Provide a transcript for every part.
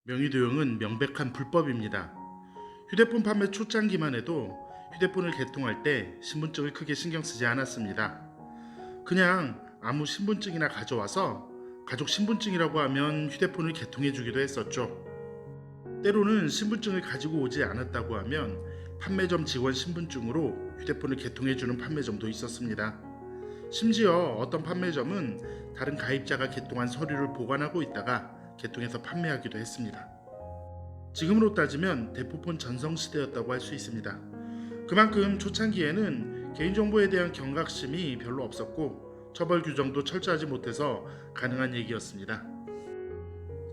명의도용은 명백한 불법입니다. 휴대폰 판매 초창기만 해도 휴대폰을 개통할 때 신분증을 크게 신경 쓰지 않았습니다. 그냥 아무 신분증이나 가져와서 가족 신분증이라고 하면 휴대폰을 개통해 주기도 했었죠. 때로는 신분증을 가지고 오지 않았다고 하면 판매점 직원 신분증으로 휴대폰을 개통해 주는 판매점도 있었습니다. 심지어 어떤 판매점은 다른 가입자가 개통한 서류를 보관하고 있다가 개통해서 판매하기도 했습니다. 지금으로 따지면 대포폰 전성시대였다고 할 수 있습니다. 그만큼 초창기에는 개인정보에 대한 경각심이 별로 없었고 처벌 규정도 철저하지 못해서 가능한 얘기였습니다.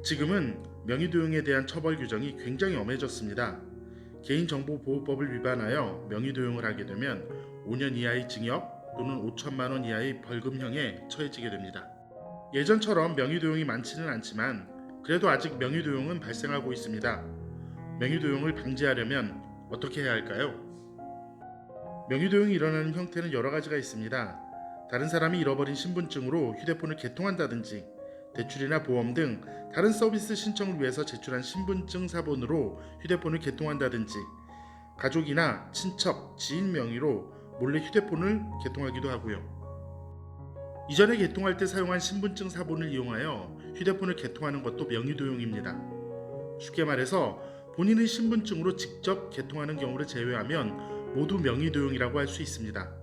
지금은 명의도용에 대한 처벌 규정이 굉장히 엄해졌습니다. 개인정보보호법을 위반하여 명의도용을 하게 되면 5년 이하의 징역 또는 5천만 원 이하의 벌금형에 처해지게 됩니다. 예전처럼 명의도용이 많지는 않지만 그래도 아직 명의도용은 발생하고 있습니다. 명의도용을 방지하려면 어떻게 해야 할까요? 명의도용이 일어나는 형태는 여러 가지가 있습니다. 다른 사람이 잃어버린 신분증으로 휴대폰을 개통한다든지 대출이나 보험 등 다른 서비스 신청을 위해서 제출한 신분증 사본으로 휴대폰을 개통한다든지 가족이나 친척, 지인 명의로 몰래 휴대폰을 개통하기도 하고요. 이전에 개통할 때 사용한 신분증 사본을 이용하여 휴대폰을 개통하는 것도 명의도용입니다. 쉽게 말해서 본인의 신분증으로 직접 개통하는 경우를 제외하면 모두 명의도용이라고 할 수 있습니다.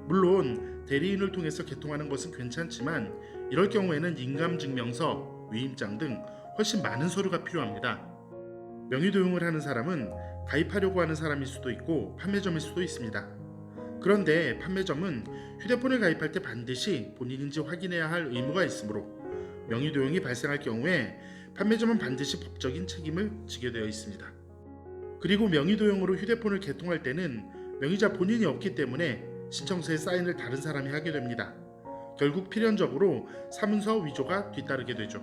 물론 대리인을 통해서 개통하는 것은 괜찮지만 이럴 경우에는 인감증명서, 위임장 등 훨씬 많은 서류가 필요합니다. 명의도용을 하는 사람은 가입하려고 하는 사람일 수도 있고 판매점일 수도 있습니다. 그런데 판매점은 휴대폰을 가입할 때 반드시 본인인지 확인해야 할 의무가 있으므로 명의도용이 발생할 경우에 판매점은 반드시 법적인 책임을 지게 되어 있습니다. 그리고 명의도용으로 휴대폰을 개통할 때는 명의자 본인이 없기 때문에 신청서에 사인을 다른 사람이 하게 됩니다. 결국 필연적으로 사문서 위조가 뒤따르게 되죠.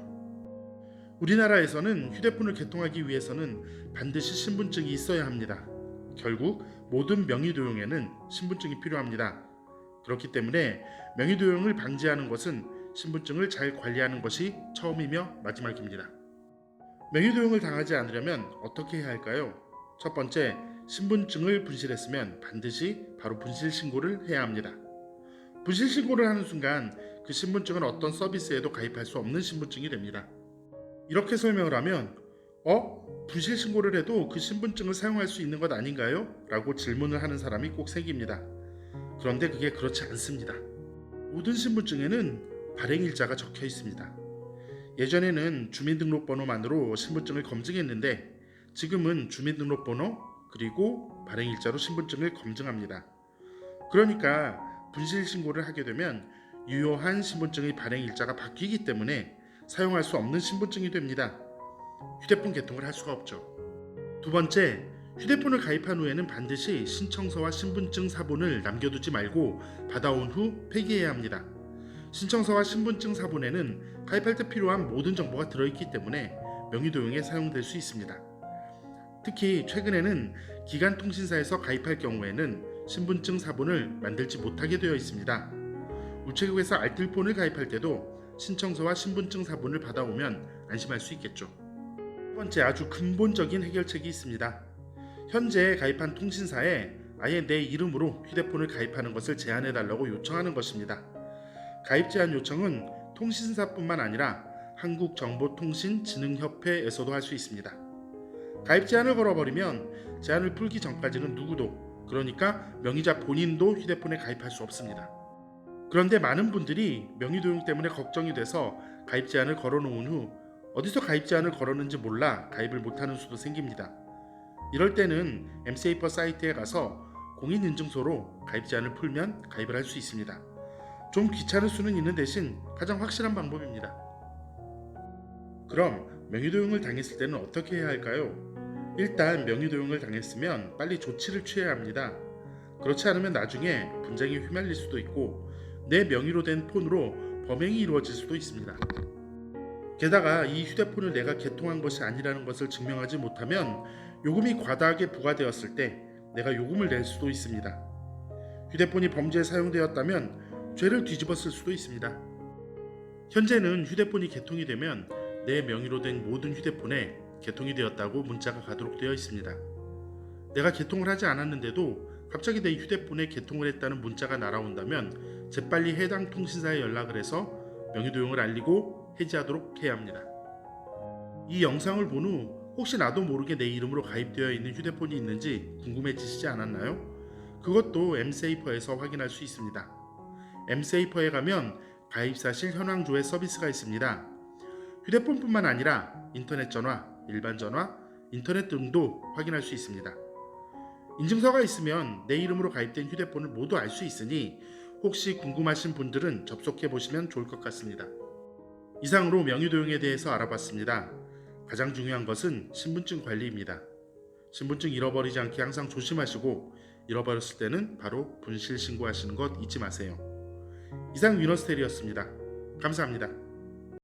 우리나라에서는 휴대폰을 개통하기 위해서는 반드시 신분증이 있어야 합니다. 결국 모든 명의도용에는 신분증이 필요합니다. 그렇기 때문에 명의도용을 방지하는 것은 신분증을 잘 관리하는 것이 처음이며 마지막입니다. 명의도용을 당하지 않으려면 어떻게 해야 할까요? 첫 번째, 신분증을 분실했으면 반드시 바로 분실신고를 해야 합니다. 분실신고를 하는 순간 그 신분증은 어떤 서비스에도 가입할 수 없는 신분증이 됩니다. 이렇게 설명을 하면 분실신고를 해도 그 신분증을 사용할 수 있는 것 아닌가요? 라고 질문을 하는 사람이 꼭 생깁니다. 그런데 그게 그렇지 않습니다. 모든 신분증에는 발행일자가 적혀 있습니다. 예전에는 주민등록번호만으로 신분증을 검증했는데 지금은 주민등록번호 그리고 발행일자로 신분증을 검증합니다. 그러니까 분실신고를 하게 되면 유효한 신분증의 발행일자가 바뀌기 때문에 사용할 수 없는 신분증이 됩니다. 휴대폰 개통을 할 수가 없죠. 두 번째, 휴대폰을 가입한 후에는 반드시 신청서와 신분증 사본을 남겨두지 말고 받아온 후 폐기해야 합니다. 신청서와 신분증 사본에는 가입할 때 필요한 모든 정보가 들어있기 때문에 명의도용에 사용될 수 있습니다. 특히 최근에는 기간통신사에서 가입할 경우에는 신분증 사본을 만들지 못하게 되어 있습니다. 우체국에서 알뜰폰을 가입할 때도 신청서와 신분증 사본을 받아오면 안심할 수 있겠죠. 첫 번째, 아주 근본적인 해결책이 있습니다. 현재 가입한 통신사에 아예 내 이름으로 휴대폰을 가입하는 것을 제한해달라고 요청하는 것입니다. 가입 제한 요청은 통신사뿐만 아니라 한국정보통신진흥협회에서도 할 수 있습니다. 가입 제한을 걸어버리면 제한을 풀기 전까지는 누구도, 그러니까 명의자 본인도 휴대폰에 가입할 수 없습니다. 그런데 많은 분들이 명의도용 때문에 걱정이 돼서 가입 제한을 걸어놓은 후 어디서 가입 제한을 걸었는지 몰라 가입을 못하는 수도 생깁니다. 이럴 때는 엠세이퍼 사이트에 가서 공인인증서로 가입 제한을 풀면 가입을 할 수 있습니다. 좀 귀찮을 수는 있는 대신 가장 확실한 방법입니다. 그럼 명의도용을 당했을 때는 어떻게 해야 할까요? 일단 명의도용을 당했으면 빨리 조치를 취해야 합니다. 그렇지 않으면 나중에 분쟁에 휘말릴 수도 있고 내 명의로 된 폰으로 범행이 이루어질 수도 있습니다. 게다가 이 휴대폰을 내가 개통한 것이 아니라는 것을 증명하지 못하면 요금이 과다하게 부과되었을 때 내가 요금을 낼 수도 있습니다. 휴대폰이 범죄에 사용되었다면 죄를 뒤집었을 수도 있습니다. 현재는 휴대폰이 개통이 되면 내 명의로 된 모든 휴대폰에 개통이 되었다고 문자가 가도록 되어 있습니다. 내가 개통을 하지 않았는데도 갑자기 내 휴대폰에 개통을 했다는 문자가 날아온다면 재빨리 해당 통신사에 연락을 해서 명의도용을 알리고 해지하도록 해야 합니다. 이 영상을 본 후 혹시 나도 모르게 내 이름으로 가입되어 있는 휴대폰이 있는지 궁금해지시지 않았나요? 그것도 엠세이퍼에서 확인할 수 있습니다. 엠세이퍼에 가면 가입사실 현황 조회 서비스가 있습니다. 휴대폰뿐만 아니라 인터넷 전화, 일반 전화, 인터넷 등도 확인할 수 있습니다. 인증서가 있으면 내 이름으로 가입된 휴대폰을 모두 알 수 있으니 혹시 궁금하신 분들은 접속해 보시면 좋을 것 같습니다. 이상으로 명의도용에 대해서 알아봤습니다. 가장 중요한 것은 신분증 관리입니다. 신분증 잃어버리지 않게 항상 조심하시고 잃어버렸을 때는 바로 분실 신고하시는 것 잊지 마세요. 이상 위너스텔이었습니다. 감사합니다.